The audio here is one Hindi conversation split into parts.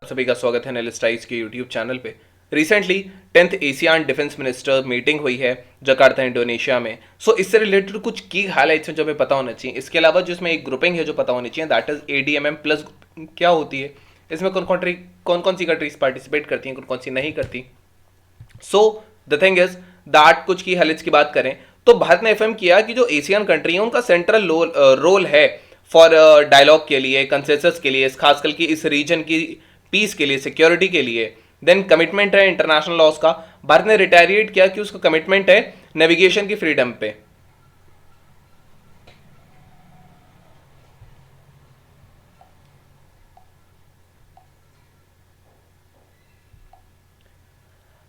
सभी का स्वागत है एनालिस्टाइज के यूट्यूब चैनल पे। Recently 10th ASEAN defence minister meeting हुई है जकार्ता इंडोनेशिया में। इससे रिलेटेड कुछ की हाइलाइट्स हैं जो हमें पता होना चाहिए। इसके अलावा जो इसमें एक ग्रुपिंग है जो पता होनी चाहिए, दैट इज ADMM प्लस क्या होती है, इसमें कौन कौन सी कंट्रीज पार्टिसिपेट करती हैं, कौन कौन सी नहीं करती। द थिंग इज दैट कुछ की हाइलाइट्स की बात करें तो भारत ने एफएम किया कि जो एशियन कंट्री है उनका सेंट्रल रोल है फॉर डायलॉग के लिए, कंसेंसस के लिए, खासकर की इस रीजन की पीस के लिए, सिक्योरिटी के लिए। देन कमिटमेंट है इंटरनेशनल लॉज का। भारत ने रिटेरिएट किया कि उसका कमिटमेंट है नेविगेशन की फ्रीडम पे।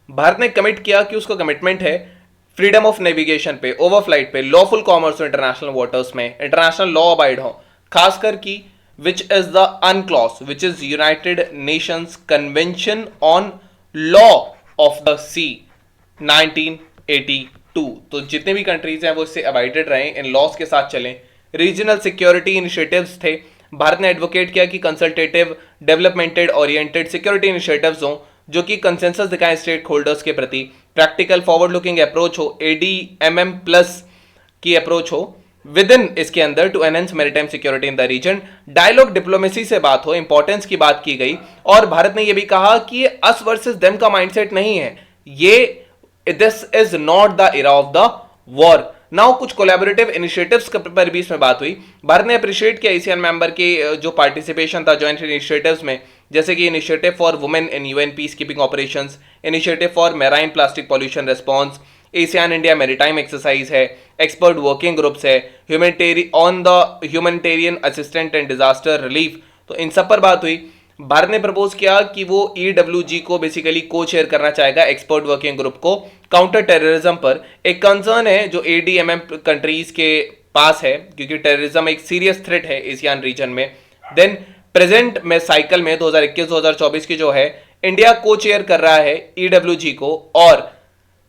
भारत ने कमिट किया कि उसका कमिटमेंट है फ्रीडम ऑफ नेविगेशन पे, ओवरफ्लाइट पे, लॉफुल कॉमर्स इंटरनेशनल वाटर्स में, इंटरनेशनल लॉ अबाइड हो, खासकर की which is the UNCLOS, which is United Nations Convention on Law of the Sea 1982। तो जितने भी कंट्रीज हैं वो इससे अबाइडेड रहें, इन लॉस के साथ चलें। रीजनल सिक्योरिटी इनिशिएटिव्स थे। भारत ने एडवोकेट किया कि consultative, developmental oriented security initiatives हों जो कि कंसेंसस दिखाएं स्टेक होल्डर्स के प्रति, प्रैक्टिकल फॉरवर्ड लुकिंग अप्रोच हो, ADMM प्लस की अप्रोच हो विद इन इसके अंदर to enhance maritime security in the region. Dialogue diplomacy से बात हो, इंपॉर्टेंस की बात की गई और भारत ने यह भी कहा कि ये अस वर्सेस देम का माइंडसेट नहीं है, ये this is not the era of the war. Now कुछ कोलैबोरेटिव इनिशिएटिव्स पर भी इसमें बात हुई। भारत ने अप्रिशिएट किया एशियन मेंबर के जो पार्टिसिपेशन था जॉइंट इनिशिएटिव्स में, जैसे कि initiative for women in UN peace keeping operations, initiative for marine plastic pollution response, Asian India maritime exercise है, एक्सपर्ट वर्किंग ग्रुप्स है, humanitarian assistant and disaster relief. तो इन सब पर बात हुई। भारत ने प्रपोज किया कि वो EWG को बेसिकली को चेयर करना चाहेगा, एक्सपर्ट वर्किंग ग्रुप को काउंटर टेररिज्म पर। एक कंसर्न है जो ADMM कंट्रीज के पास है क्योंकि टेररिज्म एक सीरियस थ्रेट है एशियन रीजन में। देन प्रेजेंट में साइकिल में 2021-2024 की जो है, इंडिया को चेयर कर रहा है EWG को और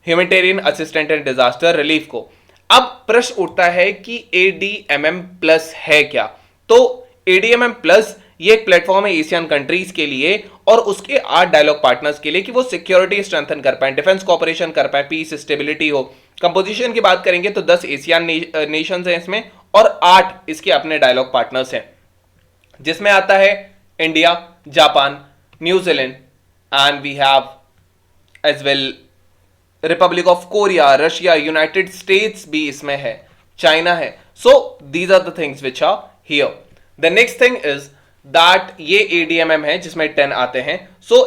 humanitarian assistant and disaster relief को। अब प्रश्न उठता है कि ADMM प्लस है क्या। तो ADMM प्लस ये एक प्लेटफॉर्म है एशियन कंट्रीज के लिए और उसके 8 डायलॉग पार्टनर्स के लिए कि वो सिक्योरिटी स्ट्रेंथन कर पाए, डिफेंस कोऑपरेशन कर पाए, पीस स्टेबिलिटी हो। कंपोजिशन की बात करेंगे तो 10 एशियन नेशंस हैं इसमें और 8 इसके अपने डायलॉग पार्टनर्स हैं, जिसमें आता है India, Japan, New Zealand and we have as well Republic of Korea, Russia, United States भी इसमें है, चाइना है। So these are the things which are here. The next thing is that ये ADMM है जिसमें 10 आते हैं।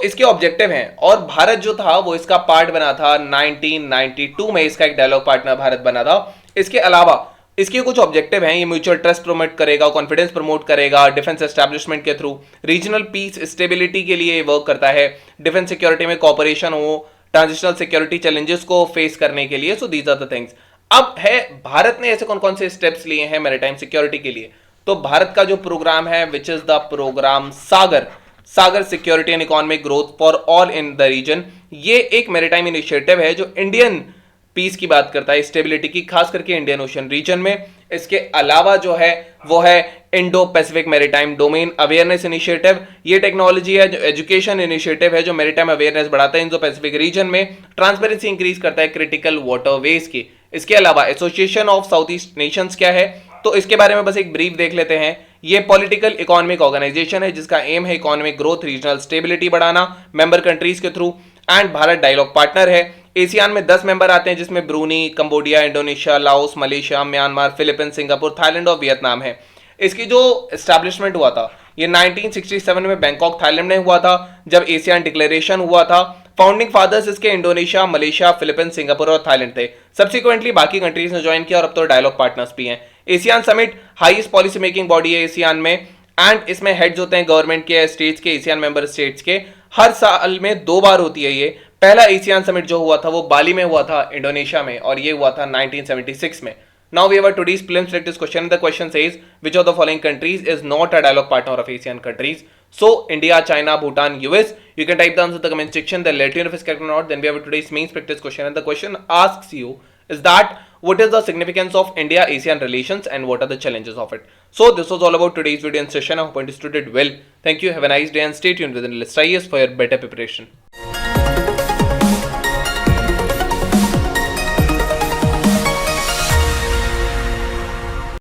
इसके ऑब्जेक्टिव हैं और भारत जो था वो इसका पार्ट बना था 1992 में, इसका एक डायलॉग पार्टनर भारत बना था। इसके अलावा इसके कुछ ऑब्जेक्टिव हैं, ये म्यूचुअल ट्रस्ट प्रमोट करेगा, कॉन्फिडेंस प्रमोट करेगा डिफेंस एस्टैब्लिशमेंट के थ्रू, रीजनल पीस स्टेबिलिटी के लिए वर्क करता है, डिफेंस सिक्योरिटी में कॉपरेशन हो, ट्रांजिशनल सिक्योरिटी चैलेंजेस को फेस करने के लिए। These are the things. अब है भारत ने ऐसे कौन कौन से स्टेप्स लिए हैं मैरीटाइम सिक्योरिटी के लिए। तो भारत का जो प्रोग्राम है which is the programme Sagar security and economic growth for all in the region, ये एक मैरीटाइम इनिशिएटिव है जो इंडियन पीस की बात करता है, स्टेबिलिटी की, खास करके इंडियन ओशन रीजन में। इसके अलावा जो है वो है Indo Pacific maritime domain awareness initiative. ये टेक्नोलॉजी है जो एजुकेशन इनिशिएटिव है जो मैरीटाइम अवेयरनेस बढ़ाता है इंडो पैसिफिक रीजन में, ट्रांसपेरेंसी इंक्रीज करता है क्रिटिकल वाटरवेज की। इसके अलावा association of south east Nations क्या है, तो इसके बारे में बस एक ब्रीफ देख लेते हैं। ये पॉलिटिकल इकोनॉमिक ऑर्गेनाइजेशन है जिसका एम है इकोनॉमिक ग्रोथ, रीजनल स्टेबिलिटी बढ़ाना मेंबर कंट्रीज के through, and Bharat dialogue partner है। एशियान में 10 मेंबर आते हैं जिसमें Brunei, Cambodia, Indonesia, Laos, Malaysia, Myanmar, Philippines, Singapore, Thailand और वियतनाम है। इसकी जो एस्टैब्लिशमेंट हुआ था ये 1967 में बैंकॉक थाईलैंड में हुआ था जब एशियन डिक्लेरेशन हुआ था। फाउंडिंग फादर्स इसके इंडोनेशिया, मलेशिया, फिलीपींस, सिंगापुर और थाईलैंड थे। सब्सिक्वेंटली बाकी कंट्रीज ने ज्वाइन किया और अब तो डायलॉग पार्टनर्स भी हैं। Asian summit highest policy making body है एशियन में एंड इसमें हेड्स होते हैं गवर्नमेंट के, स्टेट्स के, एशियन मेंबर स्टेट्स के। हर साल में 2 बार होती है ये। पहला एशियन समिट जो हुआ था वो बाली में हुआ था इंडोनेशिया में और ये हुआ था 1976 में। Now we have today's prelims practice question. The question says which of the following countries is not a dialogue partner of ASEAN countries? So India, China, Bhutan, US. You can type the answer in the comment section. Then let you know if it's correct or not. Then we have today's main practice question, and the question asks you is that what is the significance of India-ASEAN relations and what are the challenges of it. So this was all about today's video and session. I hope you understood it well. Thank you. Have a nice day and stay tuned within List IAS for your better preparation.